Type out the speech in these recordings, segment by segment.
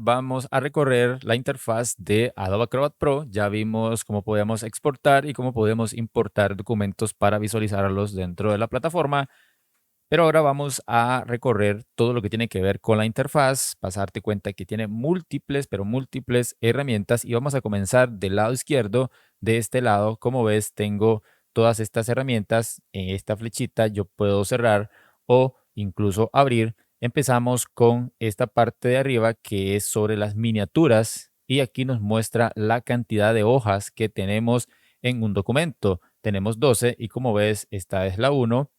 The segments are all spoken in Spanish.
vamos a recorrer la interfaz de Adobe Acrobat Pro. Ya vimos cómo podemos exportar y cómo podemos importar documentos para visualizarlos dentro de la plataforma. Pero ahora vamos a recorrer todo lo que tiene que ver con la interfaz. Vas a darte cuenta que tiene múltiples, pero múltiples herramientas y vamos a comenzar del lado izquierdo. De este lado, como ves, tengo todas estas herramientas. En esta flechita yo puedo cerrar o incluso abrir. Empezamos con esta parte de arriba que es sobre las miniaturas y aquí nos muestra la cantidad de hojas que tenemos en un documento. Tenemos 12 y como ves, esta es la 1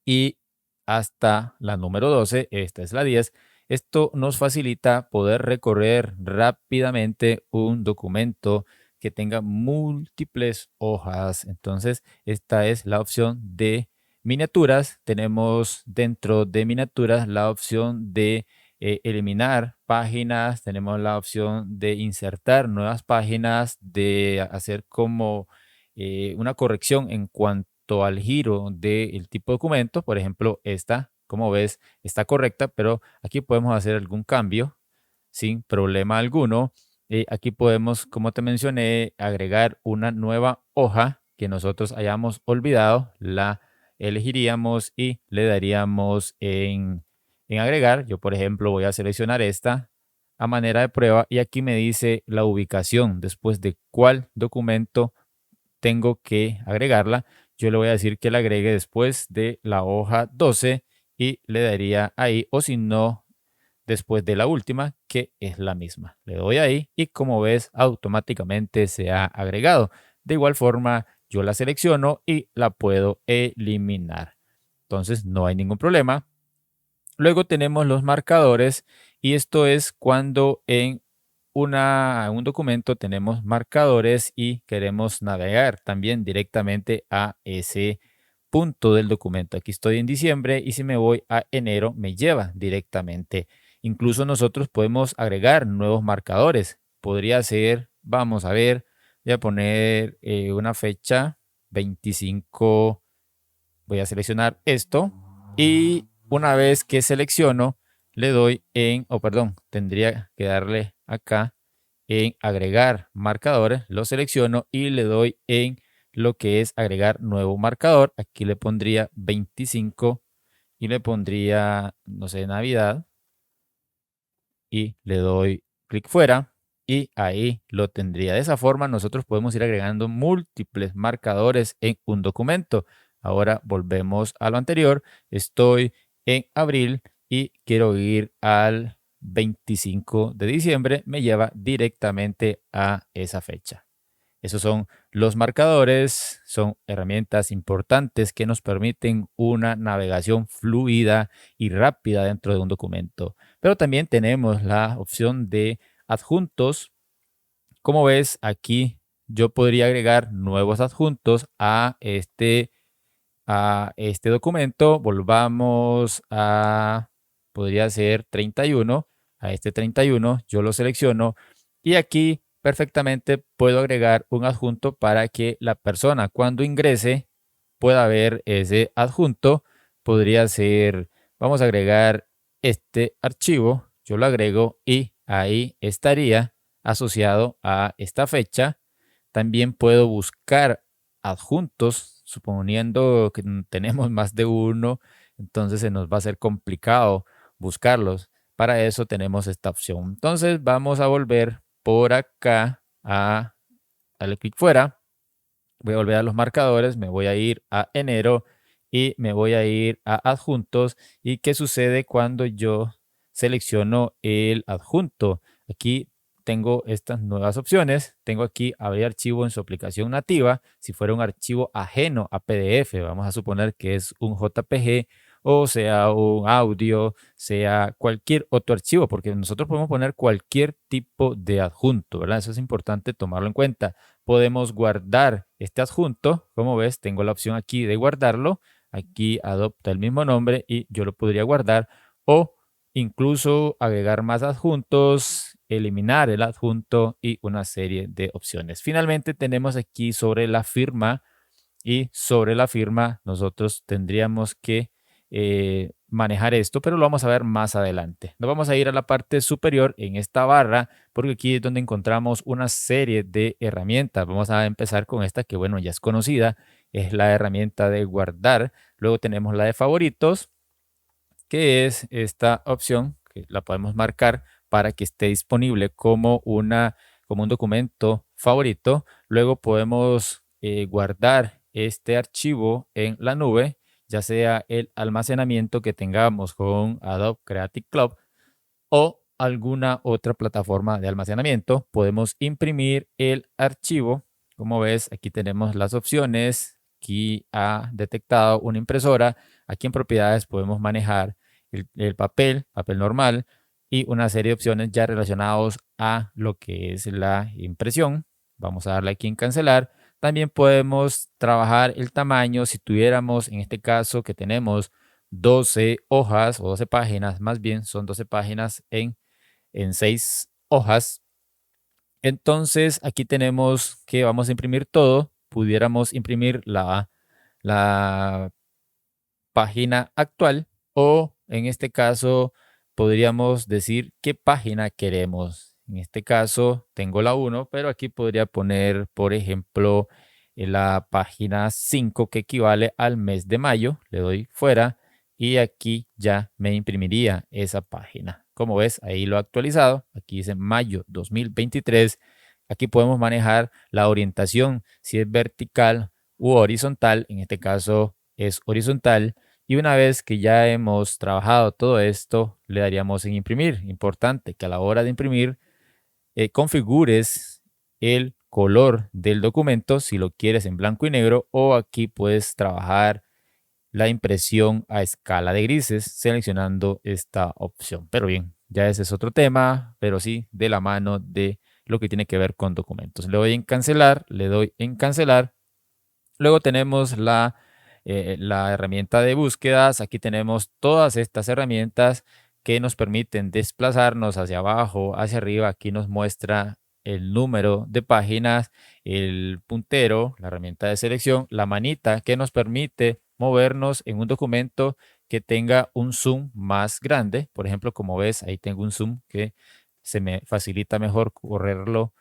y hasta la número 12, esta es la 10. Esto nos facilita poder recorrer rápidamente un documento que tenga múltiples hojas. Entonces, esta es la opción de miniaturas. Tenemos dentro de miniaturas la opción de eliminar páginas, tenemos la opción de insertar nuevas páginas, de hacer como una corrección en cuanto al giro del tipo de documento. Por ejemplo, esta, como ves, está correcta, pero aquí podemos hacer algún cambio sin problema alguno. Aquí podemos, como te mencioné, agregar una nueva hoja que nosotros hayamos olvidado. La elegiríamos y le daríamos en agregar. Yo, por ejemplo, voy a seleccionar esta a manera de prueba y aquí me dice la ubicación después de cuál documento tengo que agregarla. Yo le voy a decir que la agregue después de la hoja 12 y le daría ahí, o si no, después de la última, que es la misma. Le doy ahí y como ves, automáticamente se ha agregado. De igual forma, yo la selecciono y la puedo eliminar. Entonces, no hay ningún problema. Luego tenemos los marcadores y esto es cuando en un documento tenemos marcadores y queremos navegar también directamente a ese punto del documento. Aquí estoy en diciembre y si me voy a enero me lleva directamente. Incluso nosotros podemos agregar nuevos marcadores. Podría ser, vamos a ver, voy a poner una fecha 25. Voy a seleccionar esto y una vez que selecciono, le doy en, o perdón, tendría que darle acá en agregar marcadores, lo selecciono y le doy en lo que es agregar nuevo marcador. Aquí le pondría 25 y le pondría, no sé, Navidad y le doy clic fuera y ahí lo tendría. De esa forma nosotros podemos ir agregando múltiples marcadores en un documento. Ahora volvemos a lo anterior. Estoy en abril y quiero ir al 25 de diciembre. Me lleva directamente a esa fecha. Esos son los marcadores, son herramientas importantes que nos permiten una navegación fluida y rápida dentro de un documento. Pero también tenemos la opción de adjuntos. Como ves, aquí yo podría agregar nuevos adjuntos a este documento. Volvamos a, podría ser 31, a este 31, yo lo selecciono y aquí perfectamente puedo agregar un adjunto para que la persona cuando ingrese pueda ver ese adjunto. Podría ser, vamos a agregar este archivo, yo lo agrego y ahí estaría asociado a esta fecha. También puedo buscar adjuntos, suponiendo que tenemos más de uno, entonces se nos va a ser complicado buscarlos. Para eso tenemos esta opción. Entonces vamos a volver por acá a darle clic fuera. Voy a volver a los marcadores, me voy a ir a enero y me voy a ir a adjuntos. ¿Y qué sucede cuando yo selecciono el adjunto? Aquí tengo estas nuevas opciones. Tengo aquí abrir archivo en su aplicación nativa. Si fuera un archivo ajeno a PDF, vamos a suponer que es un JPG o sea un audio, sea cualquier otro archivo, porque nosotros podemos poner cualquier tipo de adjunto, ¿verdad? Eso es importante tomarlo en cuenta. Podemos guardar este adjunto. Como ves, tengo la opción aquí de guardarlo. Aquí adopta el mismo nombre y yo lo podría guardar o incluso agregar más adjuntos, eliminar el adjunto y una serie de opciones. Finalmente tenemos aquí sobre la firma y sobre la firma nosotros tendríamos que manejar esto, pero lo vamos a ver más adelante. Nos vamos a ir a la parte superior en esta barra, porque aquí es donde encontramos una serie de herramientas. Vamos a empezar con esta que, bueno, ya es conocida, es la herramienta de guardar. Luego tenemos la de favoritos, que es esta opción que la podemos marcar para que esté disponible como un documento favorito. Luego podemos guardar este archivo en la nube, ya sea el almacenamiento que tengamos con Adobe Creative Cloud o alguna otra plataforma de almacenamiento. Podemos imprimir el archivo. Como ves, aquí tenemos las opciones. Aquí ha detectado una impresora. Aquí en propiedades podemos manejar el papel normal y una serie de opciones ya relacionados a lo que es la impresión. Vamos a darle aquí en cancelar. También podemos trabajar el tamaño si tuviéramos, en este caso que tenemos 12 hojas o 12 páginas, más bien son 12 páginas en 6 hojas. Entonces aquí tenemos que vamos a imprimir todo. Pudiéramos imprimir la página actual o en este caso podríamos decir qué página queremos. En este caso tengo la 1, pero aquí podría poner, por ejemplo, la página 5 que equivale al mes de mayo. Le doy fuera y aquí ya me imprimiría esa página. Como ves, ahí lo he actualizado. Aquí dice mayo 2023. Aquí podemos manejar la orientación, si es vertical u horizontal. En este caso es horizontal. Y una vez que ya hemos trabajado todo esto, le daríamos en imprimir. Importante que a la hora de imprimir configures el color del documento si lo quieres en blanco y negro, o aquí puedes trabajar la impresión a escala de grises seleccionando esta opción. Pero bien, ya ese es otro tema, pero sí de la mano de lo que tiene que ver con documentos. Le doy en cancelar, le doy en cancelar. Luego tenemos la herramienta de búsquedas. Aquí tenemos todas estas herramientas que nos permiten desplazarnos hacia abajo, hacia arriba. Aquí nos muestra el número de páginas, el puntero, la herramienta de selección, la manita que nos permite movernos en un documento que tenga un zoom más grande. Por ejemplo, como ves, ahí tengo un zoom que se me facilita mejor correrlo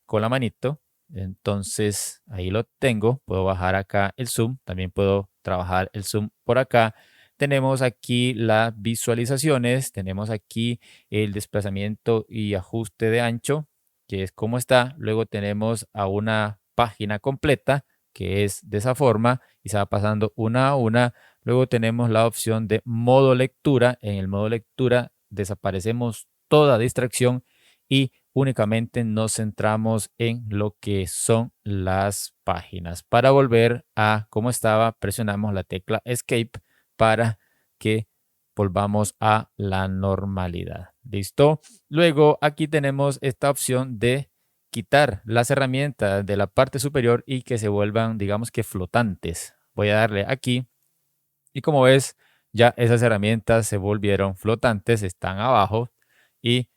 con la manito. Entonces ahí lo tengo. Puedo bajar acá el zoom. También puedo trabajar el zoom por acá. Tenemos aquí las visualizaciones. Tenemos aquí el desplazamiento y ajuste de ancho, que es como está. Luego tenemos a una página completa, que es de esa forma y se va pasando una a una. Luego tenemos la opción de modo lectura. En el modo lectura desaparecemos toda distracción y únicamente nos centramos en lo que son las páginas. Para volver a como estaba, presionamos la tecla Escape para que volvamos a la normalidad. ¿Listo? Luego aquí tenemos esta opción de quitar las herramientas de la parte superior y que se vuelvan, digamos que flotantes. Voy a darle aquí y como ves, ya esas herramientas se volvieron flotantes, están abajo y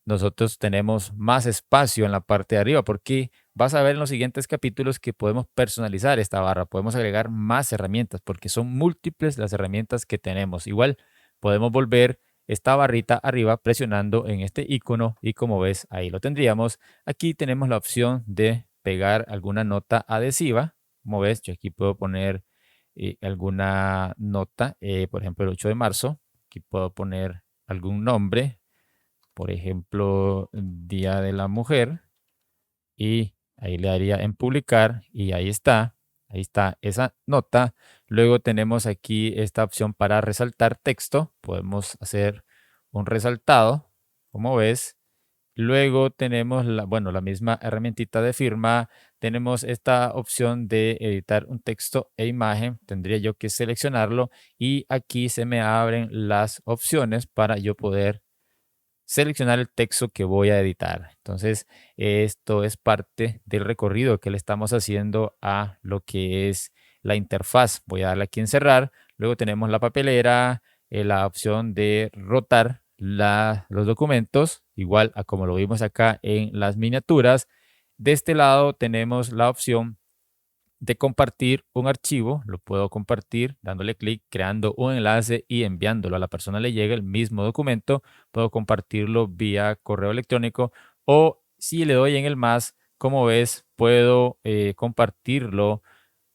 nosotros tenemos más espacio en la parte de arriba porque vas a ver en los siguientes capítulos que podemos personalizar esta barra, podemos agregar más herramientas porque son múltiples las herramientas que tenemos. Igual podemos volver esta barrita arriba presionando en este icono y como ves ahí lo tendríamos. Aquí tenemos la opción de pegar alguna nota adhesiva. Como ves, yo aquí puedo poner alguna nota, por ejemplo el 8 de marzo. Aquí puedo poner algún nombre, por ejemplo, Día de la Mujer, y ahí le daría en publicar y ahí está esa nota. Luego tenemos aquí esta opción para resaltar texto, podemos hacer un resaltado, como ves. Luego tenemos bueno, la misma herramientita de firma. Tenemos esta opción de editar un texto e imagen. Tendría yo que seleccionarlo y aquí se me abren las opciones para yo poder seleccionar el texto que voy a editar. Entonces, esto es parte del recorrido que le estamos haciendo a lo que es la interfaz. Voy a darle aquí en cerrar. Luego tenemos la papelera, la opción de rotar los documentos, igual a como lo vimos acá en las miniaturas. De este lado tenemos la opción de compartir un archivo, lo puedo compartir dándole clic, creando un enlace y enviándolo a la persona, le llega el mismo documento. Puedo compartirlo vía correo electrónico o si le doy en el más, como ves, puedo compartirlo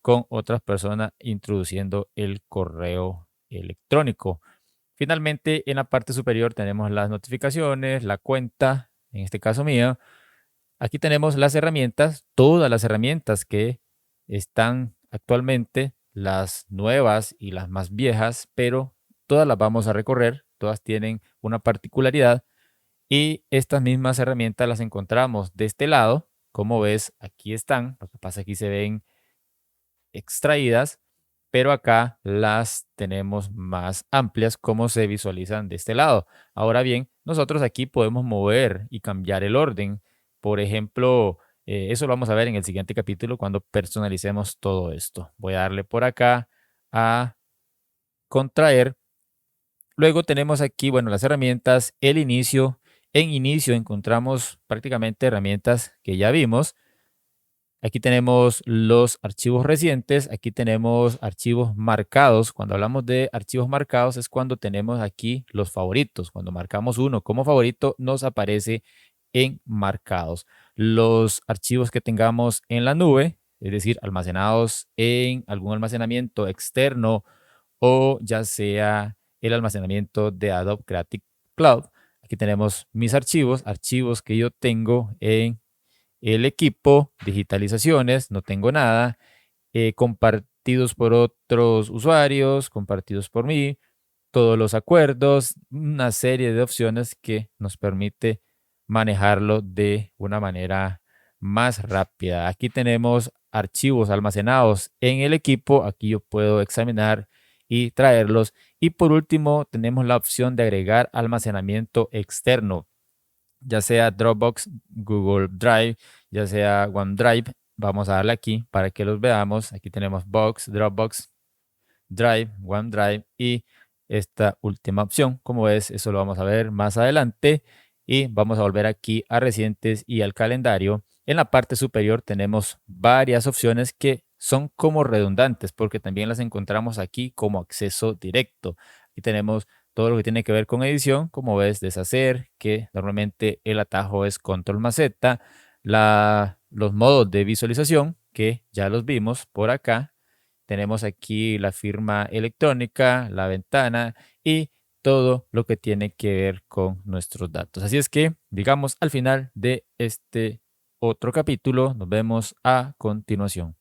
con otras personas introduciendo el correo electrónico. Finalmente, en la parte superior tenemos las notificaciones, la cuenta, en este caso mía. Aquí tenemos las herramientas, todas las herramientas que están actualmente, las nuevas y las más viejas, pero todas las vamos a recorrer, todas tienen una particularidad y estas mismas herramientas las encontramos de este lado. Como ves, aquí están, lo que pasa aquí se ven extraídas, pero acá las tenemos más amplias como se visualizan de este lado. Ahora bien, nosotros aquí podemos mover y cambiar el orden. Por ejemplo, eso lo vamos a ver en el siguiente capítulo cuando personalicemos todo esto. Voy a darle por acá a contraer. Luego tenemos aquí, bueno, las herramientas, el inicio. En inicio encontramos prácticamente herramientas que ya vimos. Aquí tenemos los archivos recientes, aquí tenemos archivos marcados. Cuando hablamos de archivos marcados es cuando tenemos aquí los favoritos. Cuando marcamos uno como favorito nos aparece en marcados. Los archivos que tengamos en la nube, es decir, almacenados en algún almacenamiento externo o ya sea el almacenamiento de Adobe Creative Cloud. Aquí tenemos mis archivos, archivos que yo tengo en el equipo, digitalizaciones, no tengo nada, compartidos por otros usuarios, compartidos por mí, todos los acuerdos, una serie de opciones que nos permite manejarlo de una manera más rápida. Aquí tenemos archivos almacenados en el equipo, aquí yo puedo examinar y traerlos. Y por último, tenemos la opción de agregar almacenamiento externo, ya sea Dropbox, Google Drive, ya sea OneDrive. Vamos a darle aquí para que los veamos. Aquí tenemos Box, Dropbox, Drive, OneDrive y esta última opción. Como ves, eso lo vamos a ver más adelante. Y vamos a volver aquí a recientes y al calendario. En la parte superior tenemos varias opciones que son como redundantes porque también las encontramos aquí como acceso directo. Aquí tenemos todo lo que tiene que ver con edición, como ves, deshacer, que normalmente el atajo es control más Z, los modos de visualización, que ya los vimos por acá. Tenemos aquí la firma electrónica, la ventana y todo lo que tiene que ver con nuestros datos. Así es que, digamos, al final de este otro capítulo, nos vemos a continuación.